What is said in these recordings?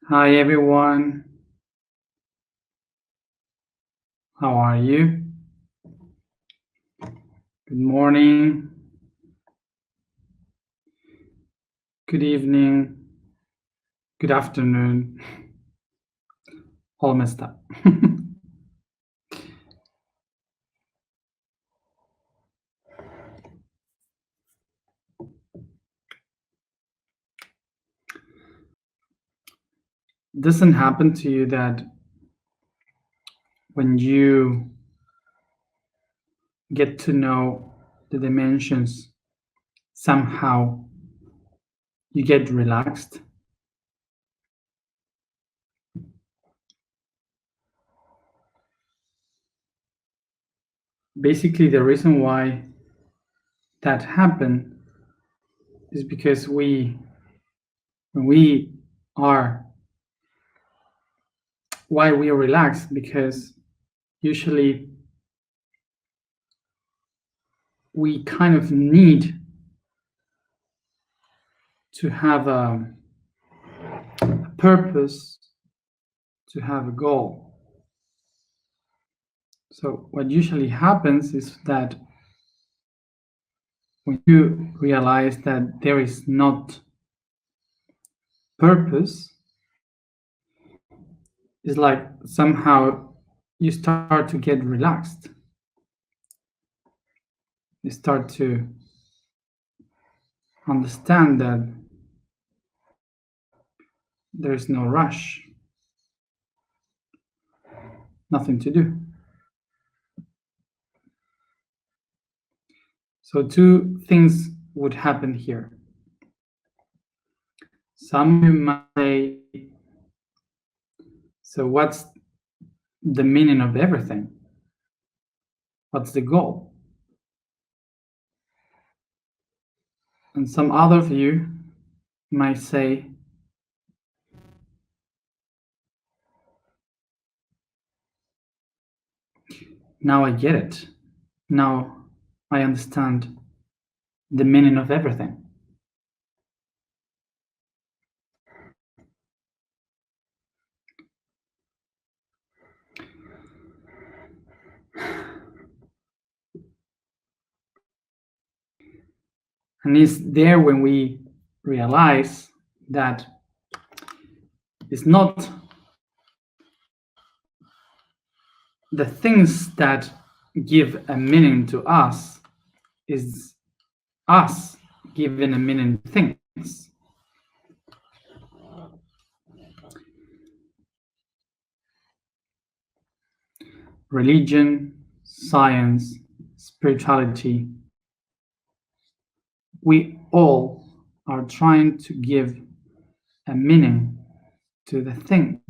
Hi everyone, how are you? Good morning, good evening, good afternoon, all messed up. Doesn't happen to you that when you get to know the dimensions, somehow you get relaxed? Basically, the reason why that happened is because when we are, why we are relaxed, because usually we kind of need to have a purpose, to have a goal. So what usually happens is that when you realize that there is not purpose, it's like somehow you start to get relaxed. You start to understand that there's no rush, nothing to do. So two things would happen here. Some of you might say, so what's the meaning of everything? What's the goal? And some other of you might say, now I get it. Now I understand the meaning of everything. And it's there when we realize that it's not the things that give a meaning to us, is us giving a meaning to things. Religion, science, spirituality, we all are trying to give a meaning to the thing.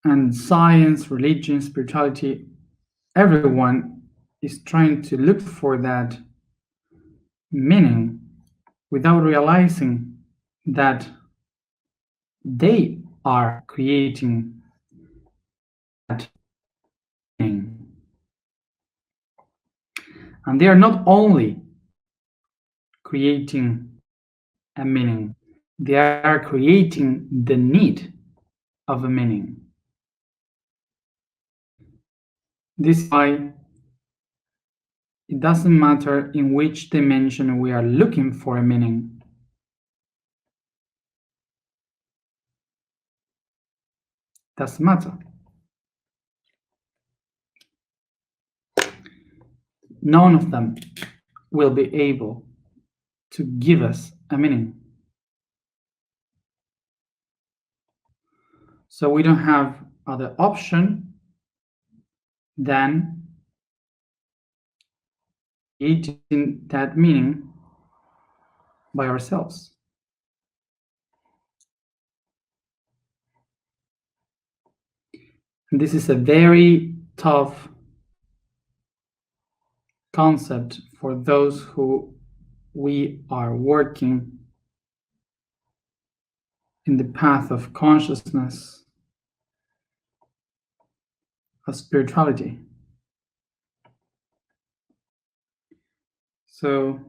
And science, religion, spirituality, everyone is trying to look for that meaning without realizing that they are creating that meaning. And they are not only creating a meaning, they are creating the need of a meaning. This is why it doesn't matter in which dimension we are looking for a meaning. Doesn't matter. None of them will be able to give us a meaning. So we don't have other option than creating that meaning by ourselves. And this is a very tough concept for those who we are working in the path of consciousness, of spirituality. So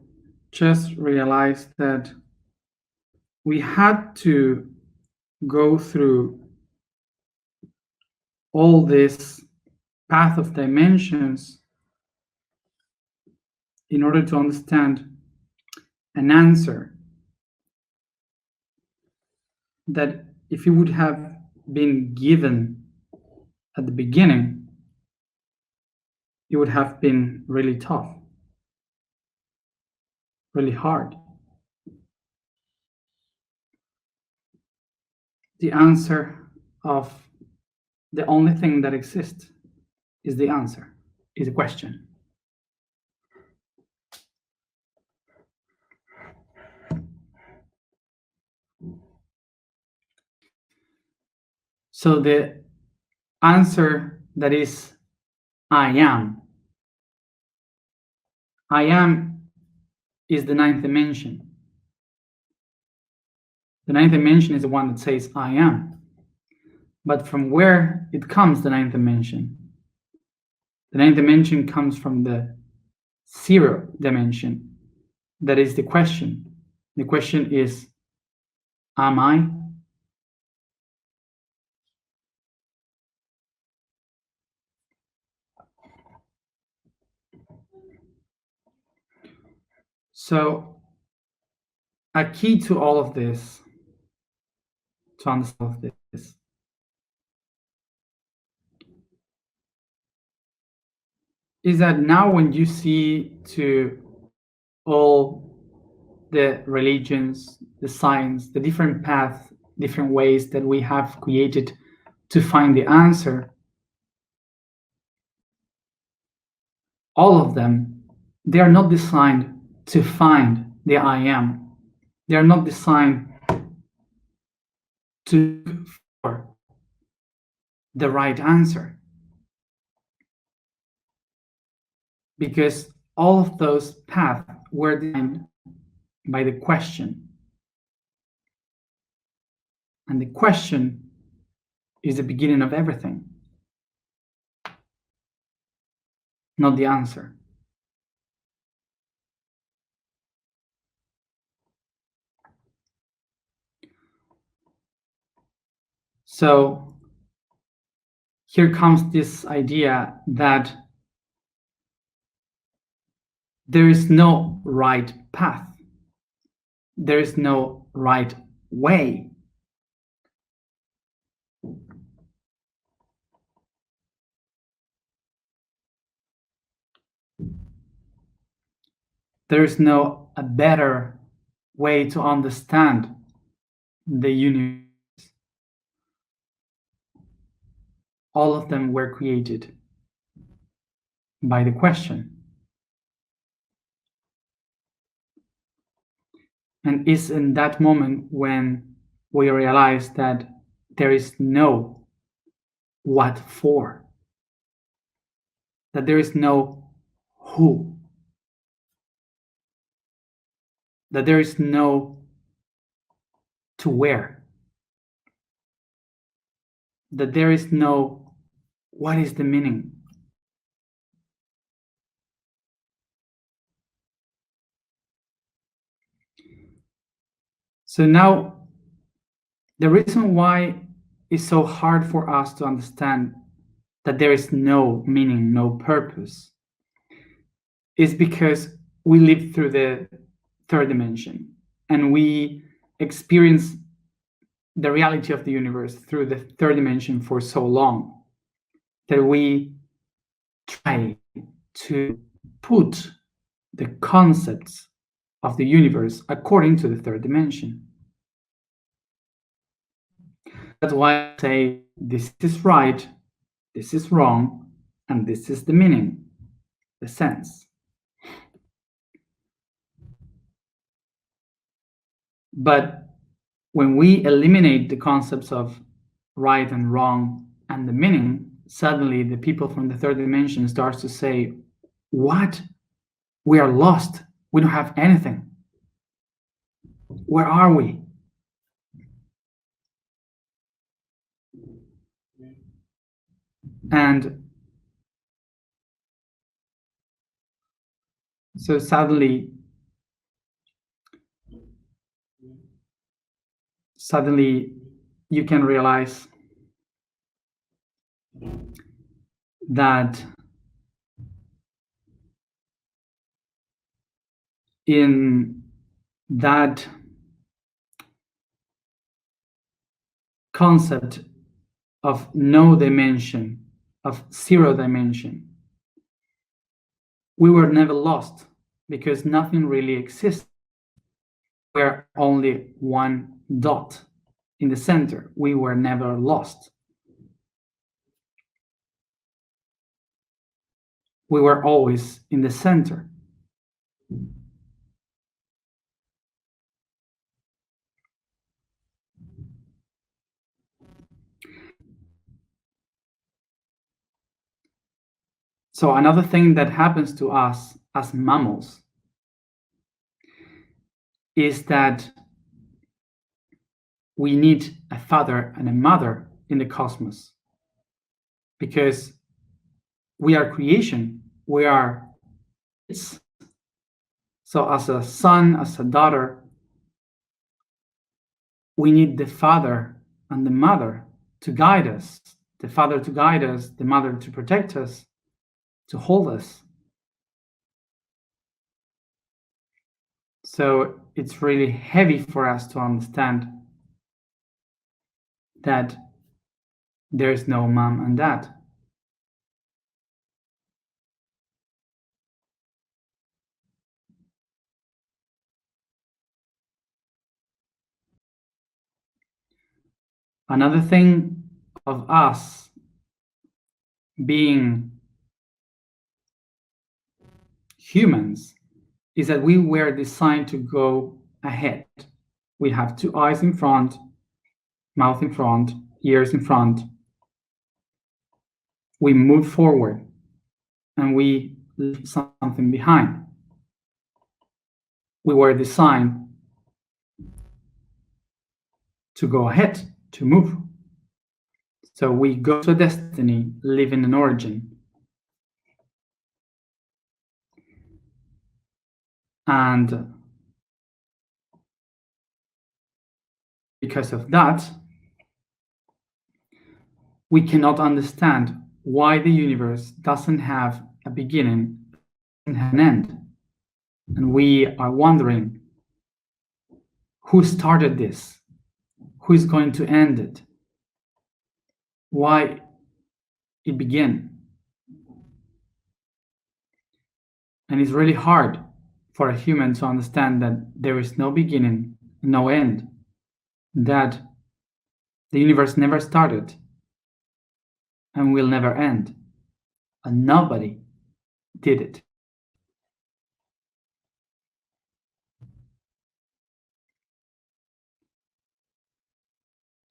just realize that we had to go through all this path of dimensions in order to understand an answer that if it would have been given at the beginning, it would have been really tough, really hard. The answer of the only thing that exists is the answer, is a question. So the answer that is I am is the ninth dimension. The ninth dimension is the one that says I am. But from where it comes, the ninth dimension? The ninth dimension comes from the zero dimension. That is the question. The question is, am I? So a key to all of this, to understand all of this, is that now when you see to all the religions, the science, the different paths, different ways that we have created to find the answer, all of them, they are not designed to find the I am. They are not designed to look for the right answer. Because all of those paths were designed by the question. And the question is the beginning of everything, not the answer. So here comes this idea that there is no right path. There is no right way. There is no a better way to understand the universe. All of them were created by the question. And it's in that moment when we realize that there is no what for, that there is no who, that there is no to where, that there is no what is the meaning. So now, the reason why it's so hard for us to understand that there is no meaning, no purpose, is because we live through the third dimension and we experience the reality of the universe through the third dimension for so long that we try to put the concepts of the universe according to the third dimension. That's why I say this is right, this is wrong, and this is the meaning, the sense. But when we eliminate the concepts of right and wrong and the meaning, suddenly the people from the third dimension starts to say, what? We are lost. We don't have anything. Where are we? And so suddenly suddenly you can realize that in that concept of no dimension, of zero dimension, we were never lost because nothing really exists. We're only one dot in the center. We were never lost. We were always in the center. So another thing that happens to us as mammals is that we need a father and a mother in the cosmos because we are creation. We are kids. So as a son, as a daughter, we need the father and the mother to guide us. The father to guide us, the mother to protect us, to hold us. So it's really heavy for us to understand that there is no mom and dad. Another thing of us being humans is that we were designed to go ahead. We have two eyes in front, mouth in front, ears in front. We move forward and we leave something behind. We were designed to go ahead, to move. So we go to a destiny, leaving an origin. And because of that, we cannot understand why the universe doesn't have a beginning and an end. And we are wondering, who started this? Who is going to end it? Why it began? And it's really hard for a human to understand that there is no beginning, no end, that the universe never started and will never end, and nobody did it.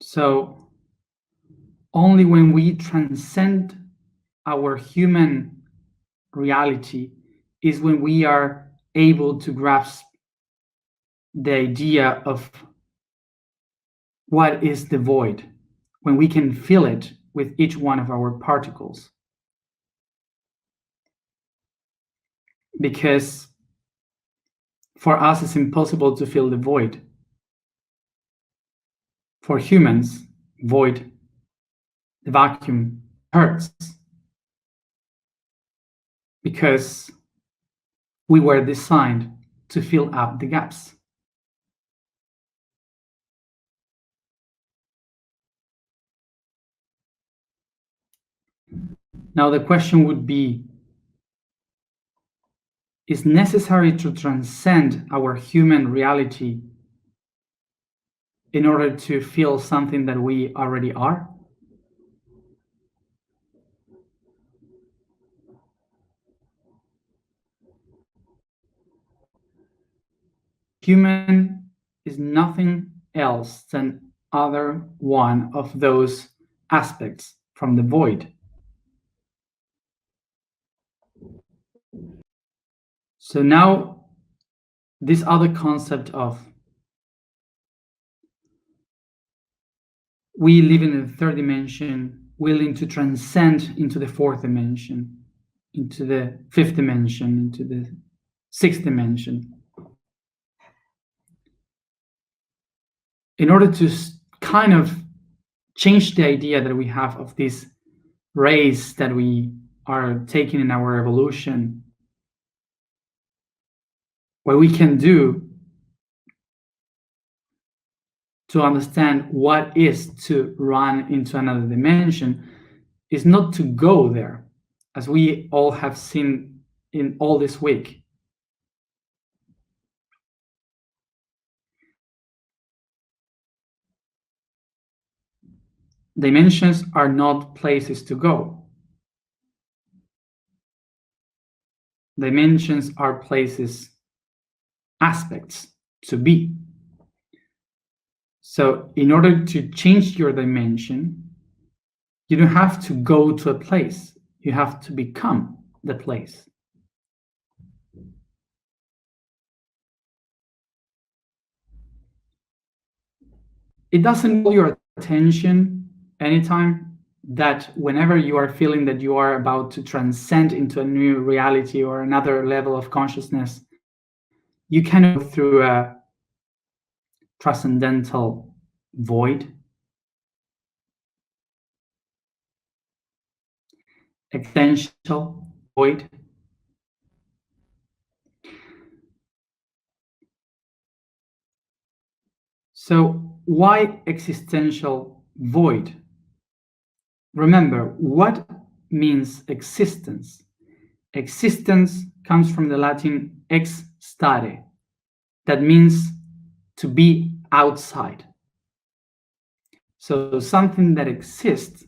So only when we transcend our human reality is when we are able to grasp the idea of what is the void, when we can feel it with each one of our particles. Because for us, it's impossible to feel the void. For humans, void, the vacuum hurts because we were designed to fill up the gaps. Now the question would be, is necessary to transcend our human reality in order to feel something that we already are? Human is nothing else than other one of those aspects from the void. So now this other concept of we live in the third dimension, willing to transcend into the fourth dimension, into the fifth dimension, into the sixth dimension. in order to kind of change the idea that we have of this race that we are taking in our evolution, what we can do to understand what is to run into another dimension is not to go there, as we all have seen in all this week. Dimensions are not places to go. Dimensions are places, aspects to be. So in order to change your dimension, you don't have to go to a place. You have to become the place. It doesn't call your attention anytime that whenever you are feeling that you are about to transcend into a new reality or another level of consciousness, you can go through a transcendental void, existential void. So why existential void? Remember, what means existence? Existence comes from the Latin ex stare. That means to be outside. So something that exists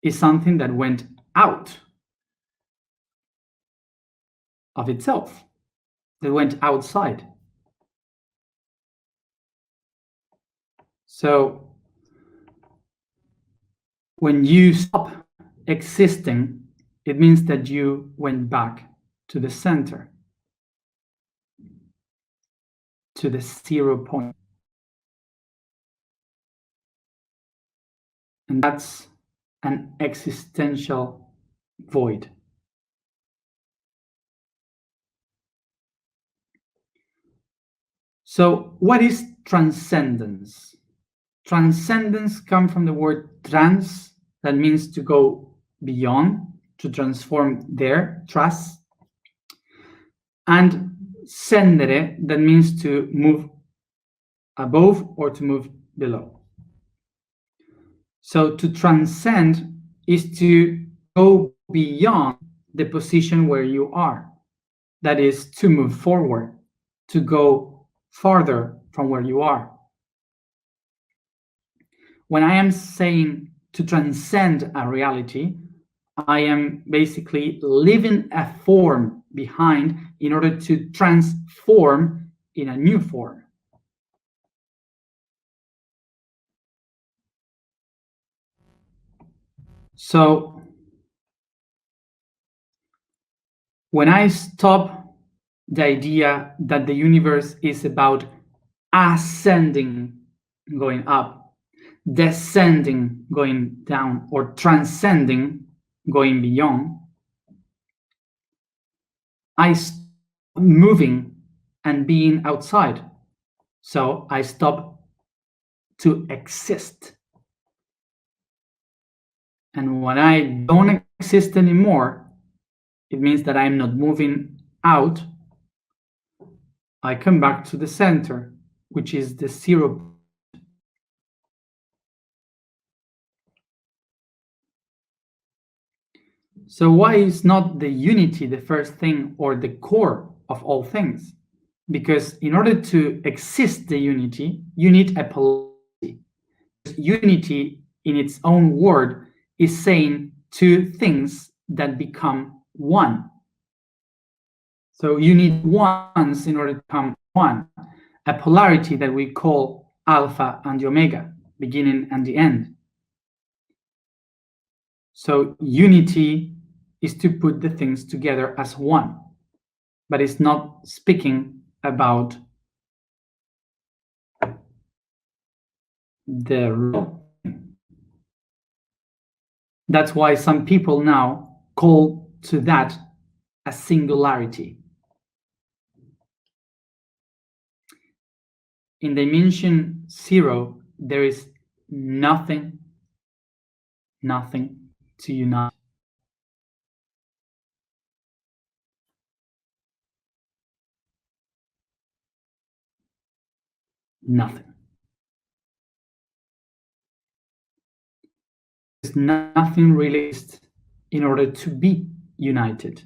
is something that went out of itself, that went outside. So when you stop existing, it means that you went back to the center, to the 0 point. And that's an existential void. So what is transcendence? Transcendence comes from the word trans, that means to go beyond, to transform there, trans, and scendere, that means to move above or to move below. So to transcend is to go beyond the position where you are. That is to move forward, to go farther from where you are. When I am saying to transcend a reality, I am basically leaving a form behind in order to transform in a new form. So when I stop the idea that the universe is about ascending, going up, descending, going down, or transcending, going beyond, I stop moving and being outside. So I stop to exist. And when I don't exist anymore, it means that I'm not moving out. I come back to the center, which is the 0. So why is not the unity the first thing or the core of all things? Because in order to exist the unity, you need a polarity. Unity in its own word is saying two things that become one. So you need ones in order to become one, a polarity that we call alpha and the omega, beginning and the end. So unity is to put the things together as one, but it's not speaking about the real. That's why some people now call to that a singularity. in dimension 0, there is nothing to unite. Nothing. There's nothing really in order to be united.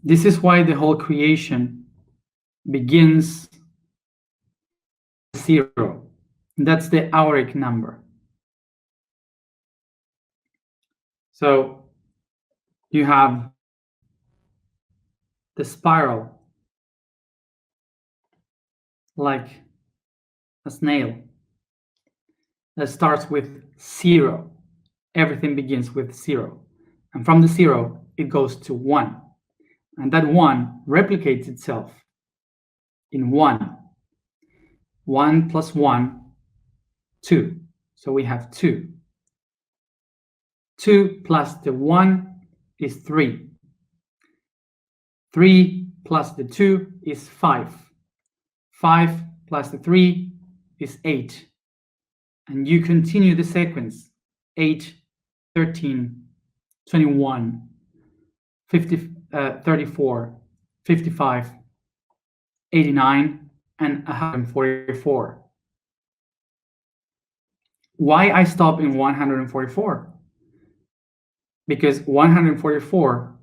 This is why the whole creation begins 0. That's the auric number. So you have the spiral like a snail that starts with 0. Everything begins with 0. And from the 0, it goes to 1. And that 1 replicates itself in 1. 1 plus 1, 2. So we have 2. 2 plus the 1 is 3. 3 plus the 2 is 5. 5 plus the 3 is 8. And you continue the sequence. 8, 13, 21, 34, 55, 89, and 144. Why I stop in 144? Because 144,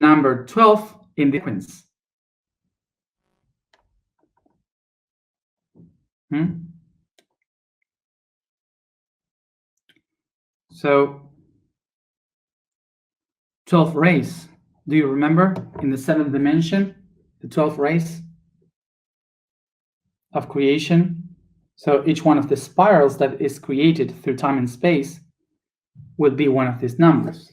number 12 in the sequence. So 12 rays. Do you remember in the 7th dimension, the 12 rays of creation? So each one of the spirals that is created through time and space would be one of these numbers.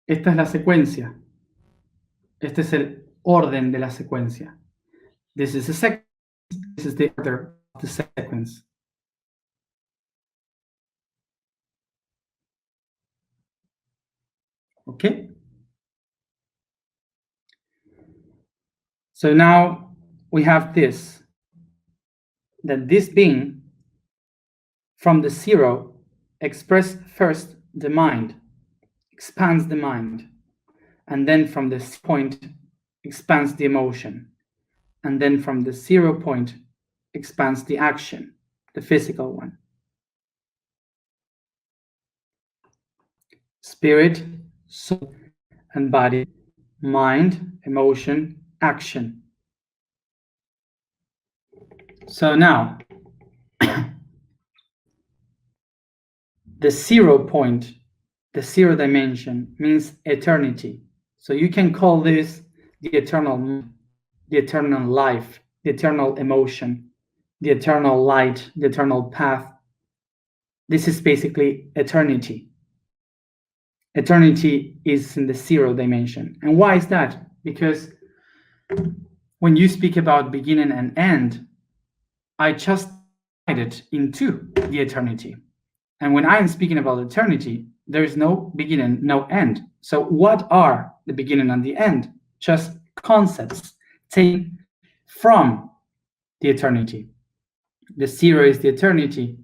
Esta es la secuencia. Este es el orden de la secuencia. This is the sequence. This is the order of the sequence. Okay? So now we have this, that this being from the 0 express first the mind, expands the mind, and then from this point expands the emotion, and then from the 0 point expands the action, the physical one. Spirit, soul, and body, mind, emotion, action. So now, the 0 point, the 0 dimension means eternity. So you can call this the eternal life, the eternal emotion, the eternal light, the eternal path. This is basically eternity. Eternity is in the 0 dimension. And why is that? Because when you speak about beginning and end, I just divided into the eternity. And when I am speaking about eternity, there is no beginning, no end. So what are the beginning and the end? Just concepts taken from the eternity. The 0 is the eternity.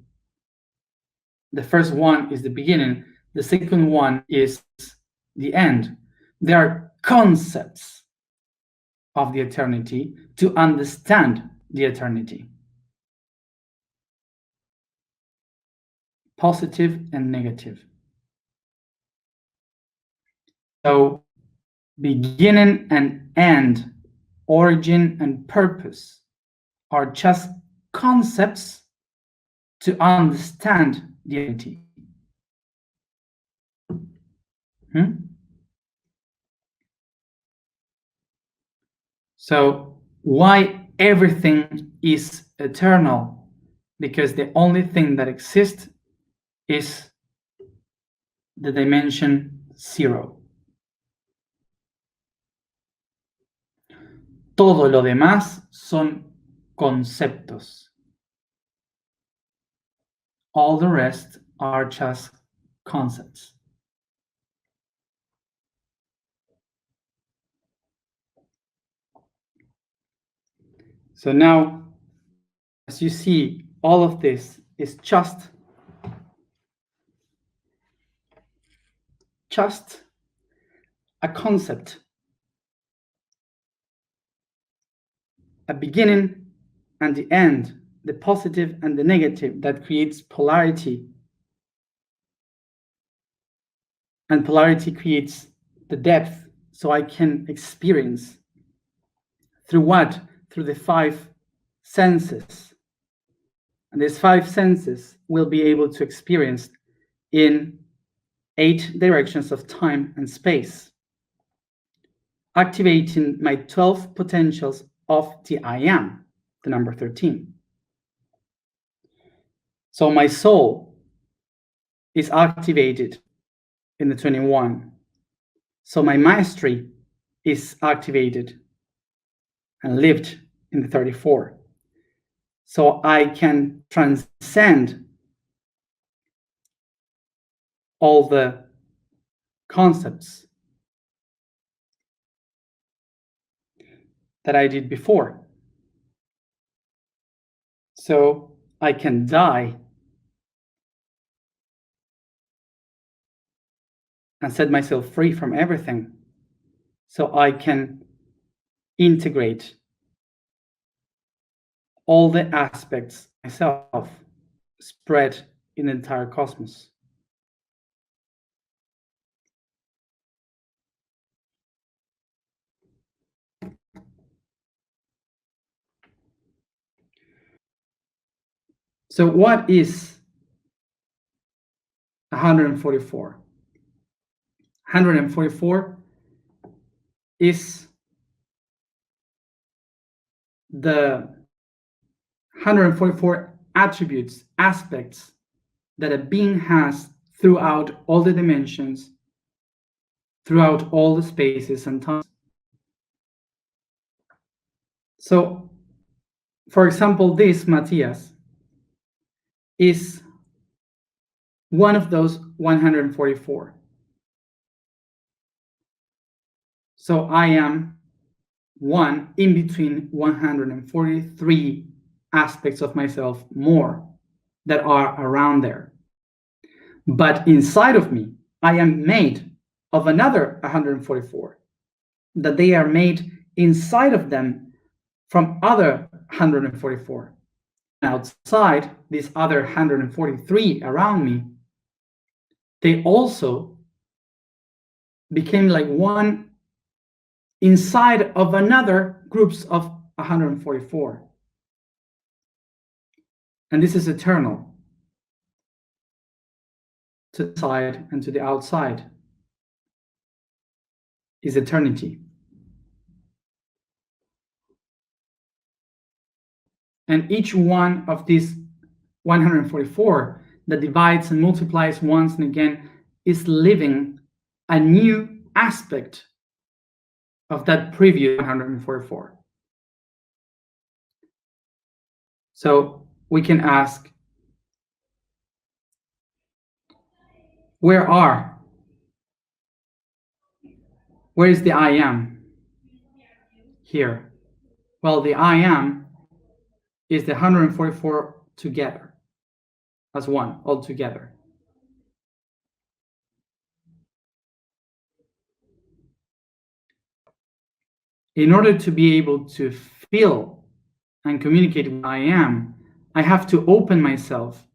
The first one is the beginning. The second one is the end. They are concepts of the eternity to understand the eternity. Positive and negative. So beginning and end, origin and purpose are just concepts to understand the identity. So why everything is eternal? Because the only thing that exists is the dimension 0. Todo lo demás son conceptos. All the rest are just concepts. So now, as you see, all of this is just a concept, a beginning and the end, the positive and the negative that creates polarity. And polarity creates the depth, so I can experience. Through what? Through the 5 senses. And these 5 senses will be able to experience in 8 directions of time and space, activating my 12 potentials of the I am, the number 13. So my soul is activated in the 21. So my mastery is activated and lived in the 34. So I can transcend all the concepts that I did before. So I can die and set myself free from everything. So I can integrate all the aspects of myself spread in the entire cosmos. So what is 144? 144 is the 144 attributes, aspects that a being has throughout all the dimensions, throughout all the spaces and times. So, for example, this Matias is one of those 144. So I am one in between 143 aspects of myself more that are around there. But inside of me, I am made of another 144, that they are made inside of them from other 144. Outside, these other 143 around me, they also became like one inside of another groups of 144. And this is eternal, to the side and to the outside is eternity. And each one of these 144 that divides and multiplies once and again is living a new aspect of that previous 144. So we can ask, where is the I am? Here. Well, the I am is the 144 together, as one, all together. In order to be able to feel and communicate with I am, I have to open myself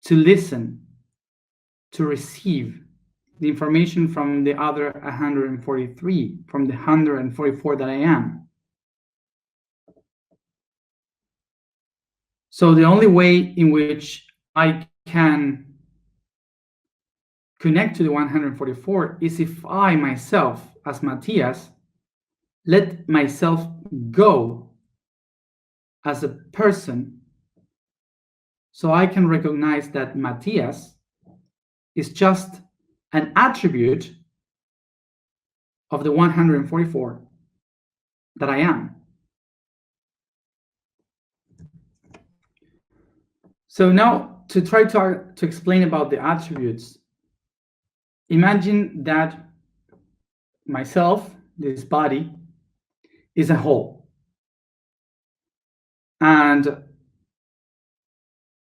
to listen, to receive the information from the other 143, from the 144 that I am. So the only way in which I can connect to the 144 is if I myself, as Matias, let myself go as a person, so I can recognize that Matias is just an attribute of the 144 that I am. So now, to try to explain about the attributes, imagine that myself, this body, is a whole. And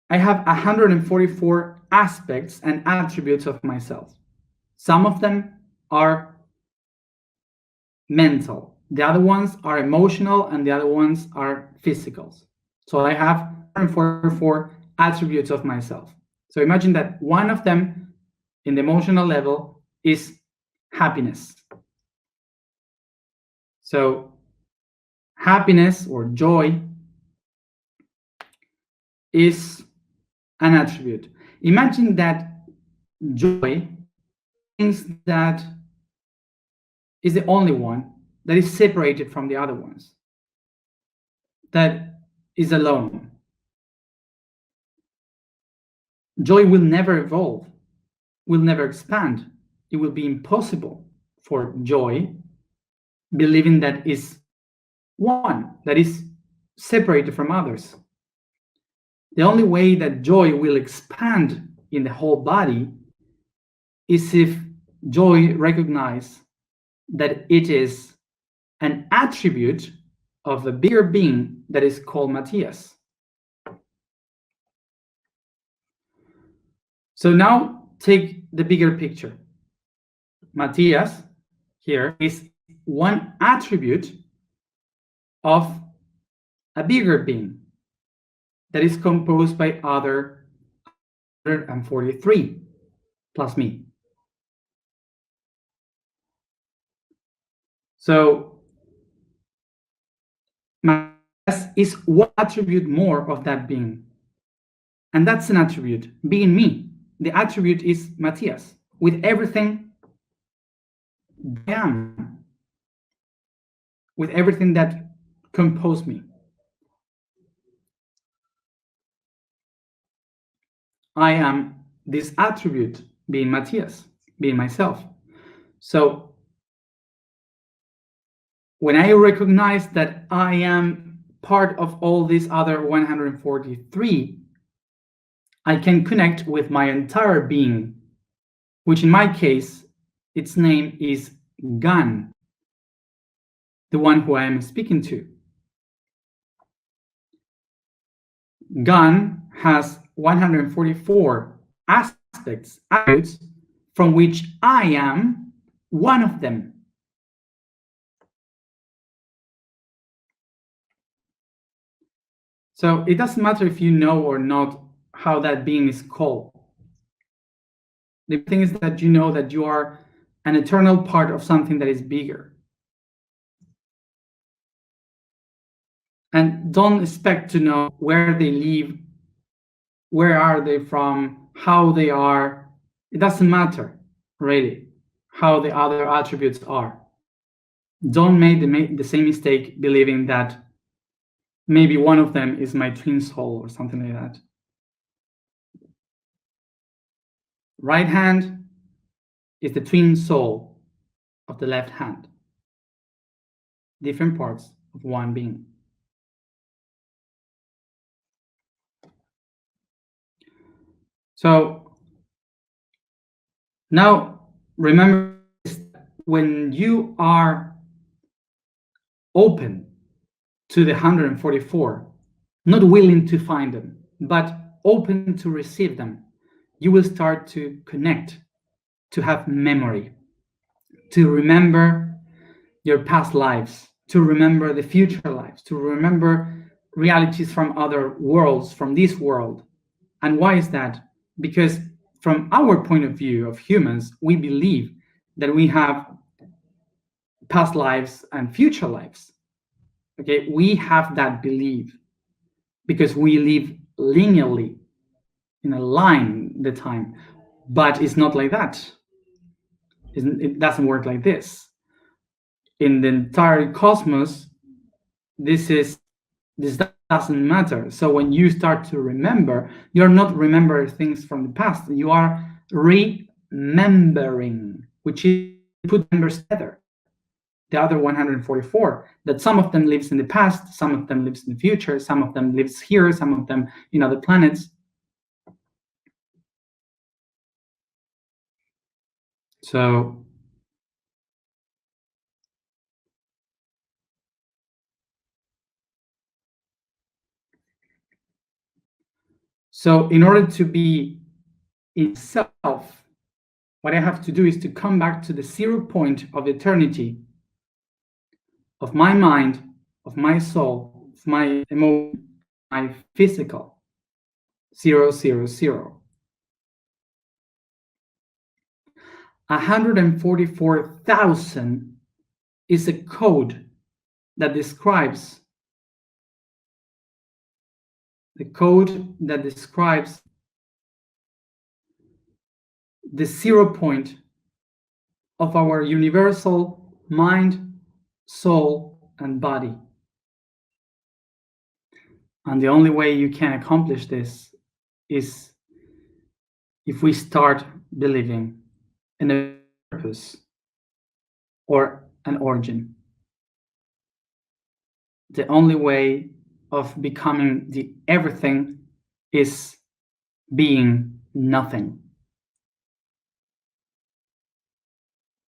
I have 144 aspects and attributes of myself. Some of them are mental, the other ones are emotional, and the other ones are physical. So I have 144 attributes of myself. So imagine that one of them in the emotional level is happiness. So happiness or joy is an attribute. Imagine that joy means that is the only one that is separated from the other ones, that is alone. Joy will never evolve, will never expand. It will be impossible for joy believing that is one, that is separated from others. The only way that joy will expand in the whole body is if joy recognizes that it is an attribute of a bigger being that is called Matias. So now take the bigger picture. Matias here is one attribute of a bigger being that is composed by other 143 plus me. So Matias is one attribute more of that being. And that's an attribute, being me. The attribute is Matias, with everything I am, with everything that composes me. I am this attribute, being Matias, being myself. So when I recognize that I am part of all these other 143, I can connect with my entire being, which in my case, its name is Gan, the one who I am speaking to. Gan has 144 aspects, attributes, from which I am one of them. So it doesn't matter if you know or not how that being is called. The thing is that you know that you are an eternal part of something that is bigger. And don't expect to know where they live, where are they from, how they are. It doesn't matter, really, how the other attributes are. Don't make the same mistake believing that maybe one of them is my twin soul or something like that. Right hand is the twin soul of the left hand. Different parts of one being. So now remember, when you are open to the 144, not willing to find them, but open to receive them, you will start to connect, to have memory, to remember your past lives, to remember the future lives, to remember realities from other worlds, from this world. And why is that? Because from our point of view of humans, we believe that we have past lives and future lives. Okay, we have that belief because we live linearly in a line the time, but it's not like that. It doesn't work like this. In the entire cosmos, this doesn't matter. So when you start to remember, you're not remembering things from the past. You are remembering, which is put numbers together. The other 144, that some of them lives in the past, some of them lives in the future, some of them lives here, some of them in other planets. So in order to be itself, what I have to do is to come back to the 0 point of eternity, of my mind, of my soul, of my emotion, my physical. 0, 0, 0. 144,000 is a code that describes the 0 point of our universal mind, soul, and body. And the only way you can accomplish this is if we start believing in a purpose or an origin. The only way of becoming the everything is being nothing.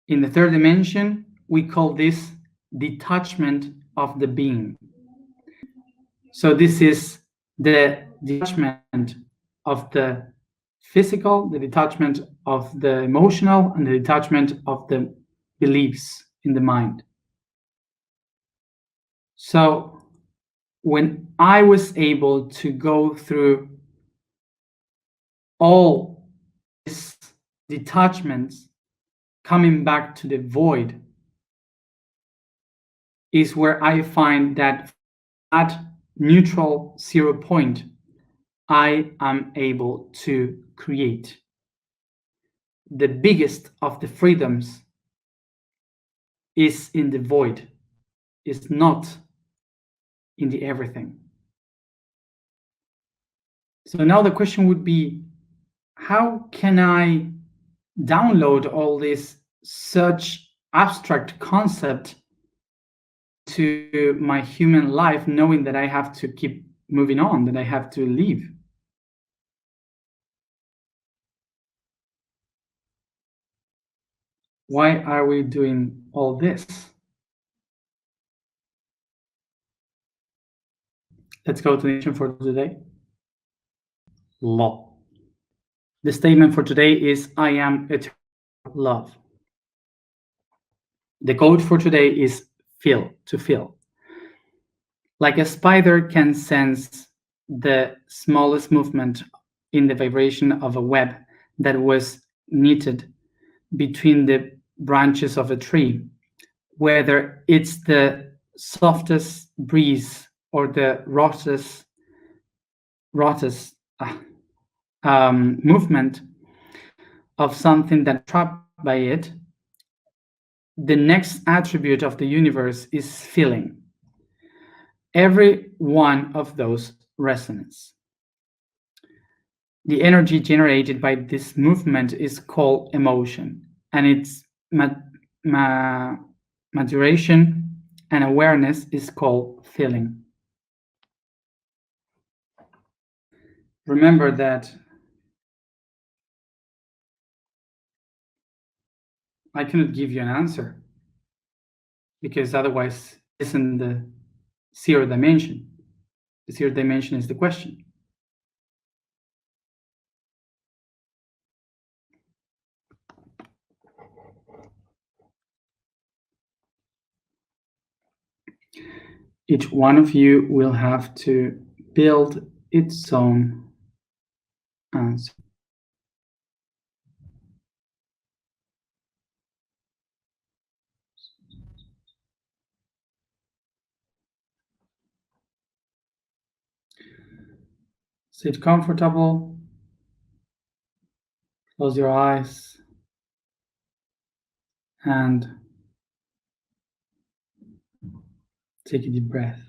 In the third dimension, we call this detachment of the being. So this is the detachment of the physical, the detachment of the emotional, and the detachment of the beliefs in the mind. So when I was able to go through all these detachments, coming back to the void, is where I find that at neutral 0 point, I am able to create. The biggest of the freedoms is in the void, is not in the everything. So now the question would be, how can I download all this such abstract concept to my human life, knowing that I have to keep moving on, that I have to live? Why are we doing all this? Let's go to the nation for today. Law. The statement for today is, I am eternal love. The code for today is feel, to feel. Like a spider can sense the smallest movement in the vibration of a web that was knitted between the branches of a tree, whether it's the softest breeze or the roughest movement of something that trapped by it, the next attribute of the universe is feeling. Every one of those resonance. The energy generated by this movement is called emotion, and its maturation and awareness is called feeling. Remember that I cannot give you an answer, because otherwise it's in the 0 dimension. The 0 dimension is the question. Each one of you will have to build its own answer. Sit comfortable, close your eyes, and take a deep breath.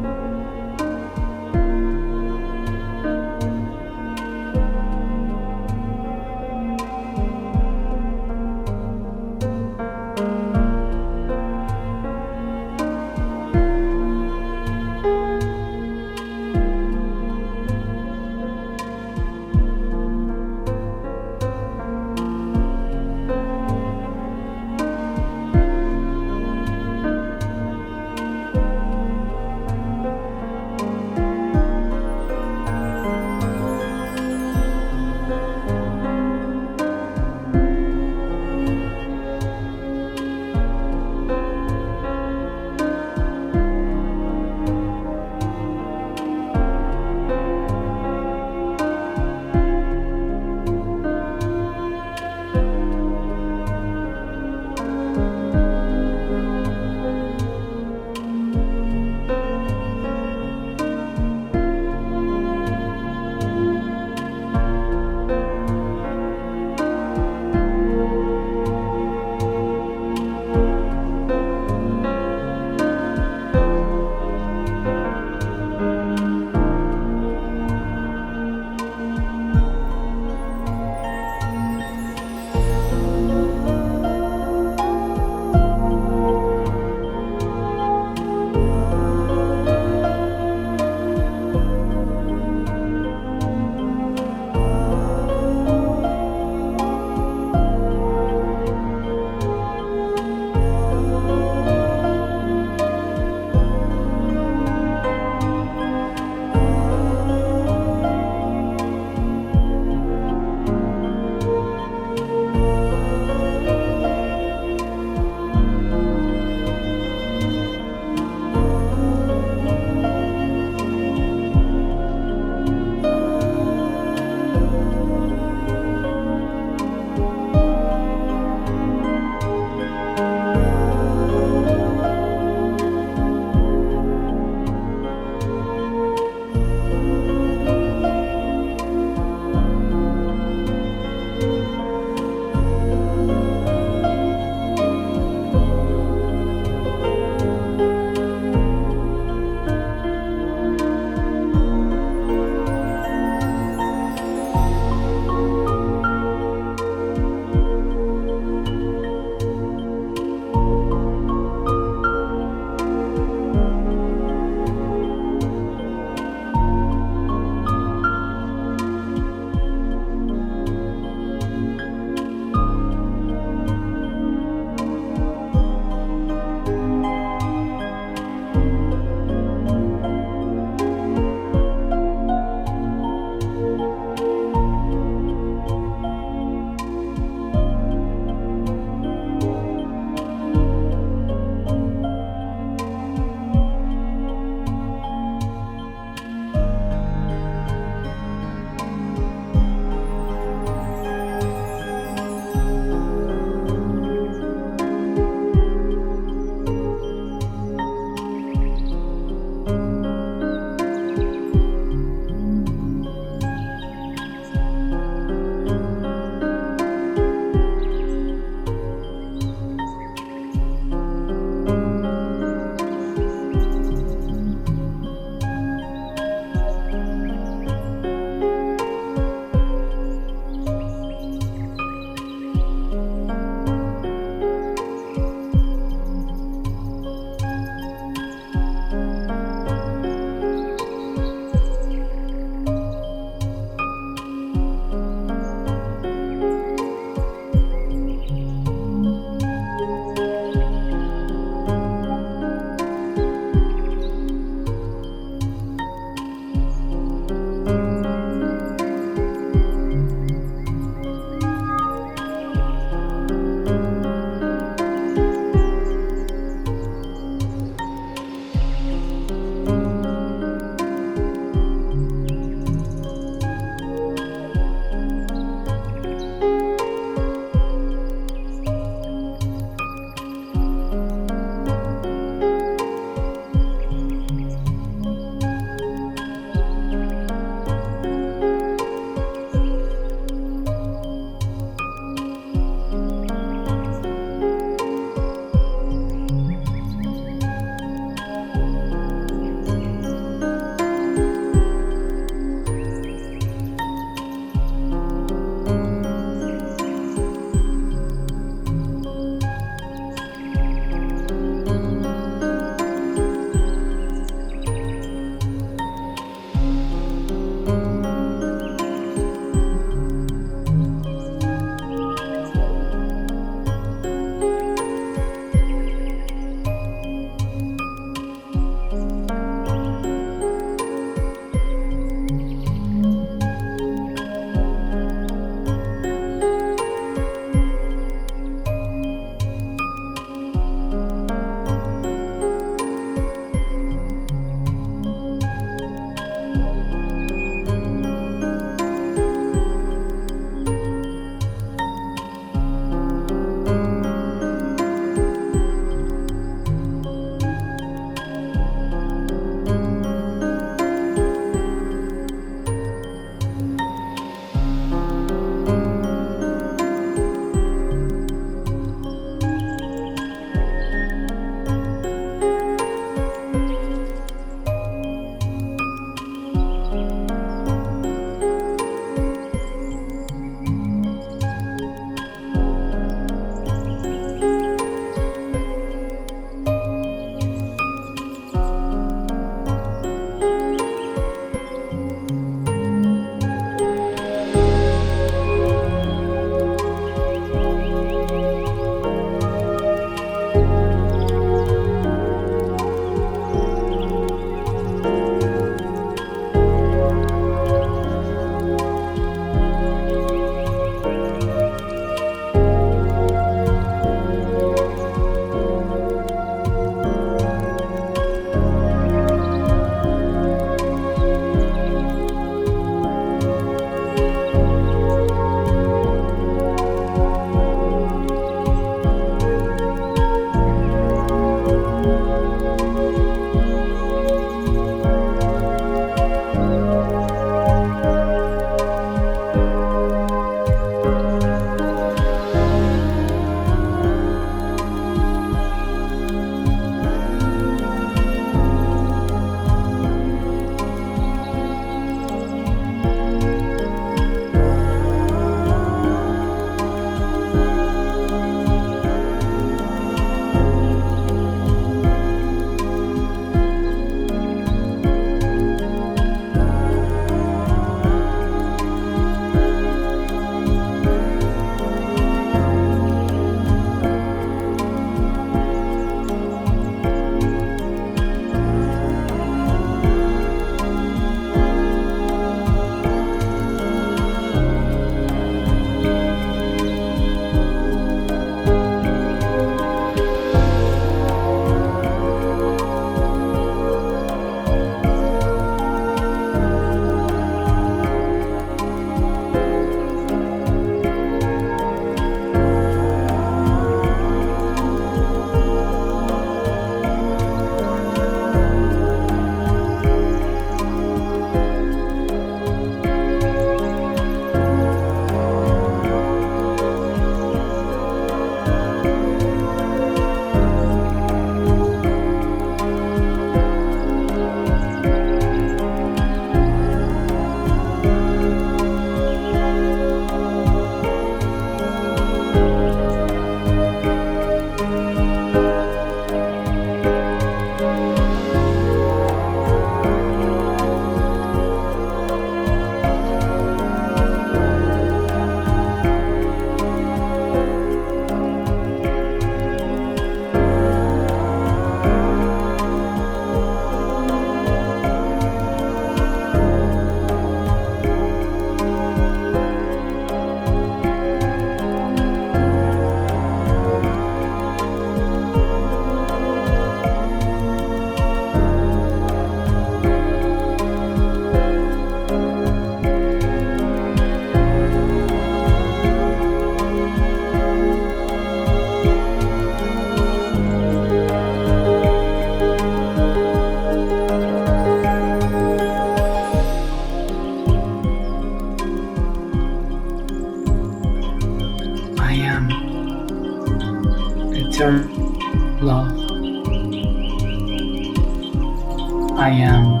I am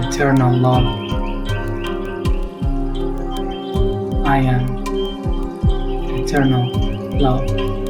eternal love. I am eternal love.